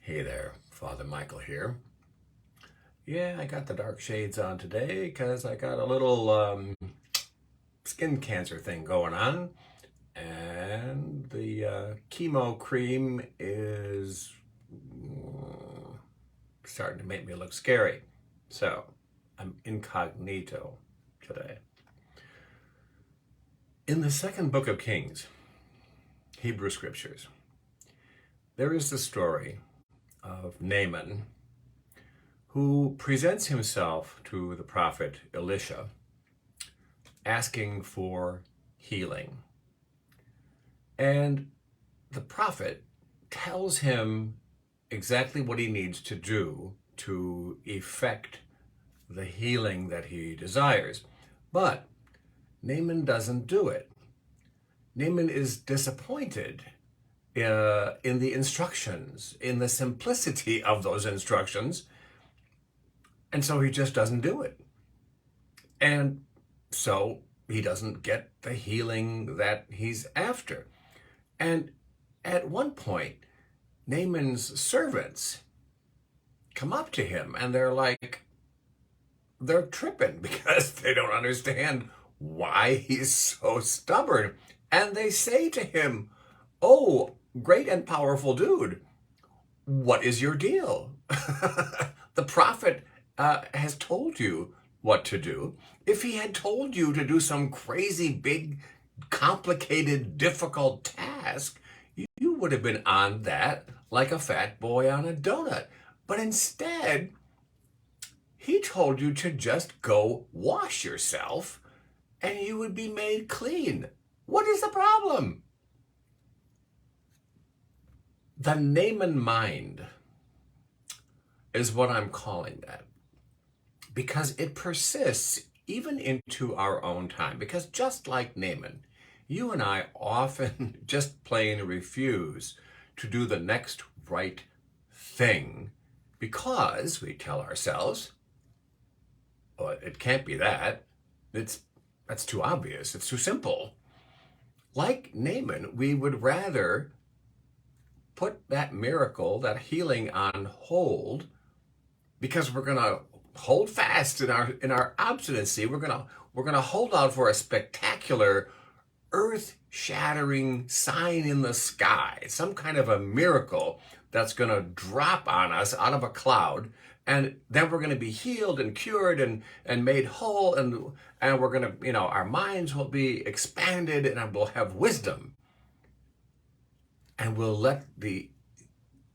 Hey there, Father Michael here. Yeah, I got the dark shades on today because I got a little skin cancer thing going on, and the chemo cream is starting to make me look scary. So I'm incognito today. In the second book of Kings, Hebrew Scriptures, there is the story of Naaman who presents himself to the prophet Elisha asking for healing. And the prophet tells him exactly what he needs to do to effect the healing that he desires. But Naaman doesn't do it. Naaman is disappointed in the instructions, in the simplicity of those instructions, and so he just doesn't do it. And so he doesn't get the healing that he's after. And at one point, Naaman's servants come up to him and they're tripping because they don't understand why he's so stubborn. And they say to him, "Oh, great and powerful dude, what is your deal?" The prophet has told you what to do. If he had told you to do some crazy, big, complicated, difficult task, you would have been on that like a fat boy on a donut. But instead, he told you to just go wash yourself and you would be made clean. What is the problem? The Naaman mind is what I'm calling that, because it persists even into our own time. Because just like Naaman, you and I often just plain refuse to do the next right thing because we tell ourselves, "Oh, it can't be that. That's too obvious. It's too simple." Like Naaman, we would rather put that miracle, that healing, on hold because we're going to hold fast in our obstinacy. We're going to hold out for a spectacular, earth-shattering sign in the sky, some kind of a miracle that's going to drop on us out of a cloud, and then we're going to be healed and cured and made whole, and we're going to, our minds will be expanded and we'll have wisdom, and we'll let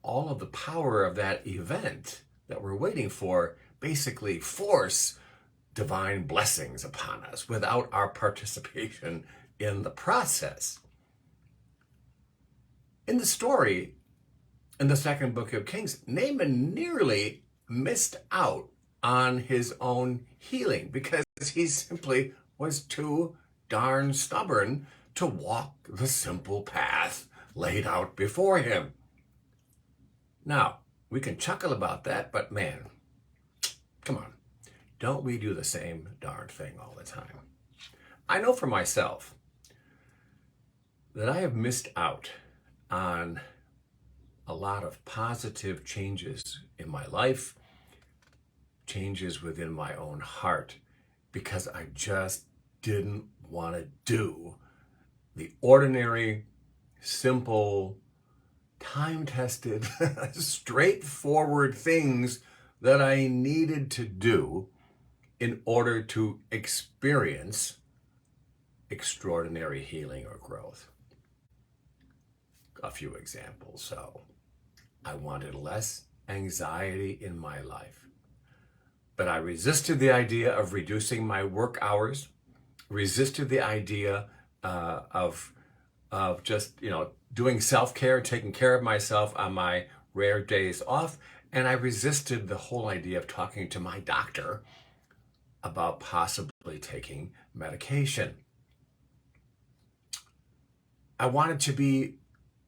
all of the power of that event that we're waiting for basically force divine blessings upon us without our participation in the process. In the story, in the second book of Kings, Naaman nearly missed out on his own healing because he simply was too darn stubborn to walk the simple path laid out before him. Now, we can chuckle about that, but man, come on. Don't we do the same darn thing all the time? I know for myself that I have missed out on a lot of positive changes in my life, changes within my own heart, because I just didn't want to do the ordinary, simple, time-tested, straightforward things that I needed to do in order to experience extraordinary healing or growth. A few examples. So, I wanted less anxiety in my life, but I resisted the idea of reducing my work hours, resisted the idea of just, doing self-care, taking care of myself on my rare days off, and I resisted the whole idea of talking to my doctor about possibly taking medication. I wanted to be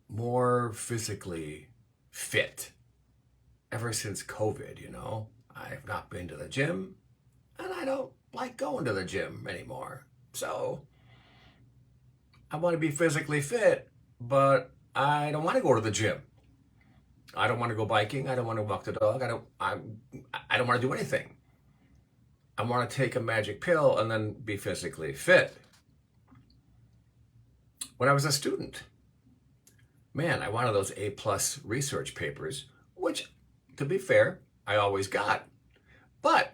more physically fit. Ever since COVID, I've not been to the gym, and I don't like going to the gym anymore. So I want to be physically fit, but I don't want to go to the gym. I don't want to go biking. I don't want to walk the dog. I don't want to do anything. I want to take a magic pill and then be physically fit. When I was a student, man, I wanted those A+ research papers, which, to be fair, I always got. But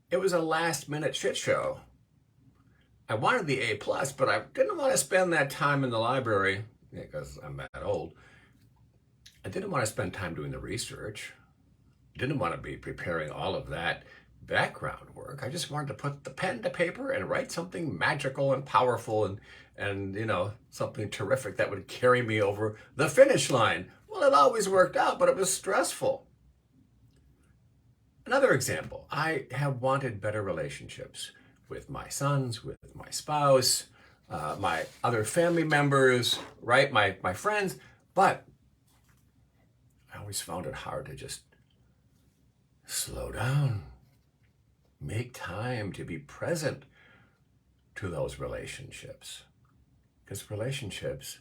it was a last minute shit show. I wanted the A+, but I didn't want to spend that time in the library, because I'm that old. I didn't want to spend time doing the research. Didn't want to be preparing all of that background work. I just wanted to put the pen to paper and write something magical and powerful and something terrific that would carry me over the finish line. Well, it always worked out, but it was stressful. Another example, I have wanted better relationships with my sons, with my spouse, my other family members, right? My friends, but I always found it hard to just slow down, make time to be present to those relationships. Because relationships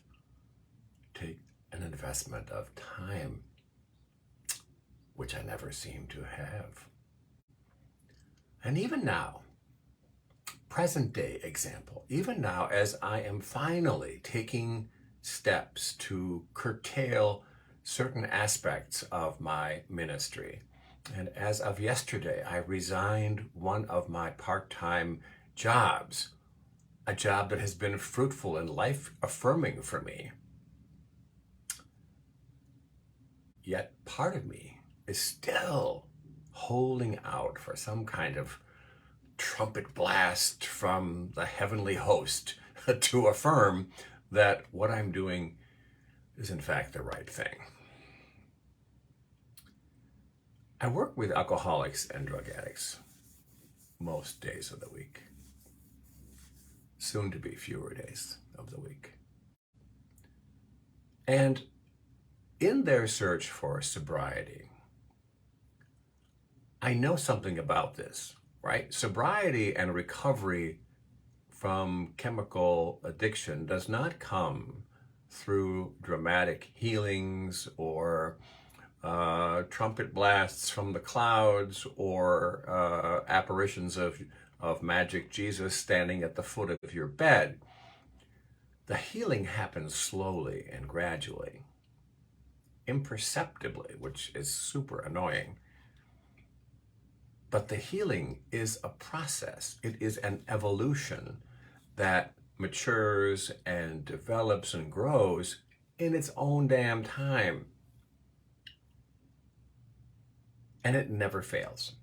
take an investment of time, which I never seem to have. And even now, present day example, even now as I am finally taking steps to curtail certain aspects of my ministry. And as of yesterday, I resigned one of my part-time jobs, a job that has been fruitful and life-affirming for me. Yet part of me is still holding out for some kind of trumpet blast from the heavenly host to affirm that what I'm doing is in fact the right thing. I work with alcoholics and drug addicts most days of the week, soon to be fewer days of the week. And in their search for sobriety, I know something about this, right? Sobriety and recovery from chemical addiction does not come through dramatic healings or trumpet blasts from the clouds or apparitions of magic Jesus standing at the foot of your bed. The healing happens slowly and gradually, imperceptibly, which is super annoying. But the healing is a process. It is an evolution that matures and develops and grows in its own damn time. And it never fails.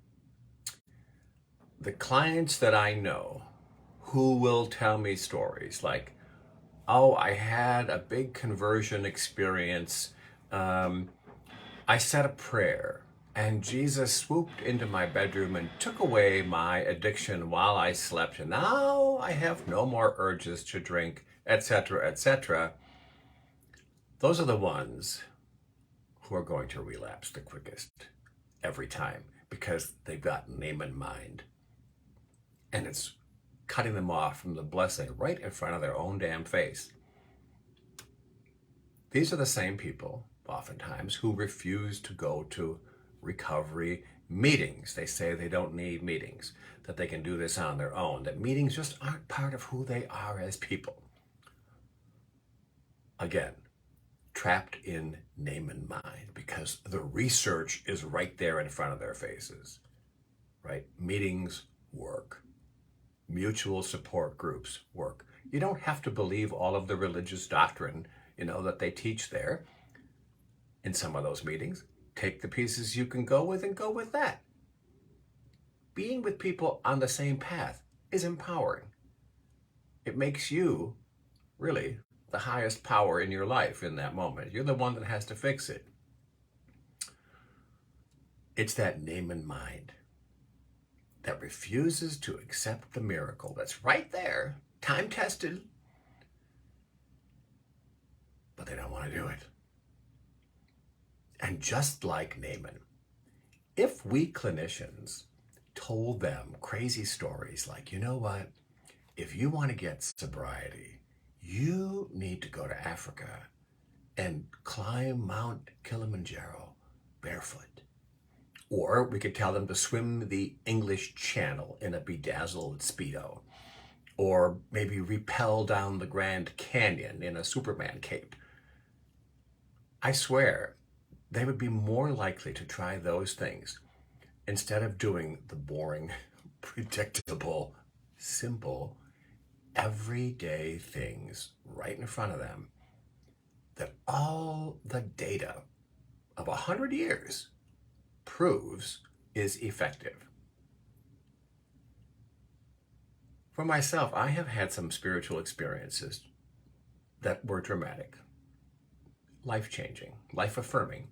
The clients that I know who will tell me stories like, oh, I had a big conversion experience. I said a prayer and Jesus swooped into my bedroom and took away my addiction while I slept. And now I have no more urges to drink, etc., etc. Those are the ones who are going to relapse the quickest every time because they've got name in mind. And it's cutting them off from the blessing right in front of their own damn face. These are the same people, oftentimes, who refuse to go to recovery meetings. They say they don't need meetings, that they can do this on their own, that meetings just aren't part of who they are as people. Again, trapped in name and mind because the research is right there in front of their faces, right? Meetings work. Mutual support groups work. You don't have to believe all of the religious doctrine, that they teach there in some of those meetings. Take the pieces you can go with and go with that. Being with people on the same path is empowering. It makes you really the highest power in your life in that moment. You're the one that has to fix it. It's that name in mind that refuses to accept the miracle that's right there, time-tested, but they don't want to do it. And just like Naaman, if we clinicians told them crazy stories like, you know what, if you want to get sobriety, you need to go to Africa and climb Mount Kilimanjaro barefoot. Or we could tell them to swim the English Channel in a bedazzled Speedo. Or maybe rappel down the Grand Canyon in a Superman cape. I swear, they would be more likely to try those things instead of doing the boring, predictable, simple, everyday things right in front of them that all the data of 100 years proves is effective. For myself, I have had some spiritual experiences that were dramatic, life-changing, life-affirming.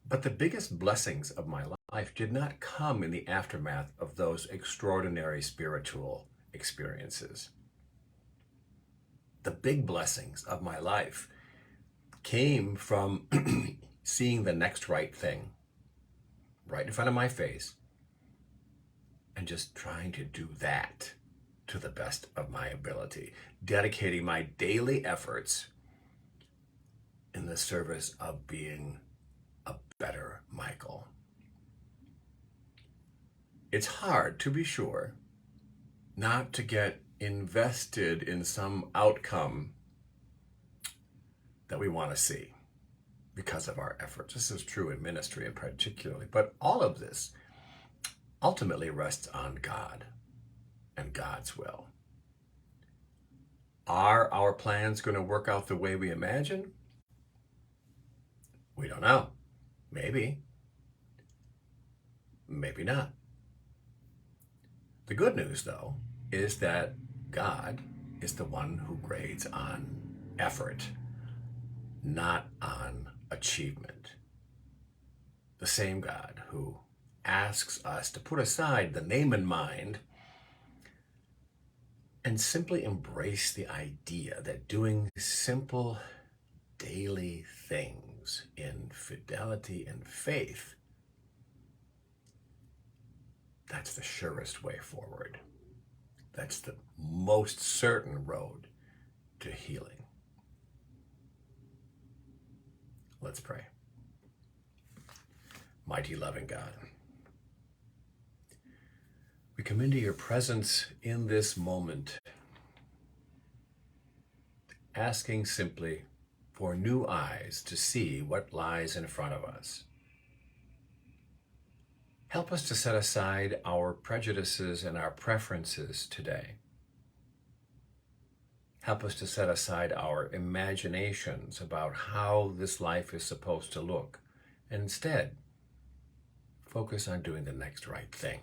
But the biggest blessings of my life did not come in the aftermath of those extraordinary spiritual experiences. The big blessings of my life came from seeing the next right thing right in front of my face and just trying to do that to the best of my ability, dedicating my daily efforts in the service of being a better Michael. It's hard, to be sure, not to get invested in some outcome that we want to see because of our efforts. This is true in ministry in particularly, but all of this ultimately rests on God and God's will. Are our plans going to work out the way we imagine? We don't know. Maybe. Maybe not. The good news, though, is that God is the one who grades on effort, not on achievement. The same God who asks us to put aside the name and mind and simply embrace the idea that doing simple daily things in fidelity and faith, that's the surest way forward. That's the most certain road to healing. Let's pray. Mighty loving God, we come into your presence in this moment, asking simply for new eyes to see what lies in front of us. Help us to set aside our prejudices and our preferences today. Help us to set aside our imaginations about how this life is supposed to look, and instead focus on doing the next right thing.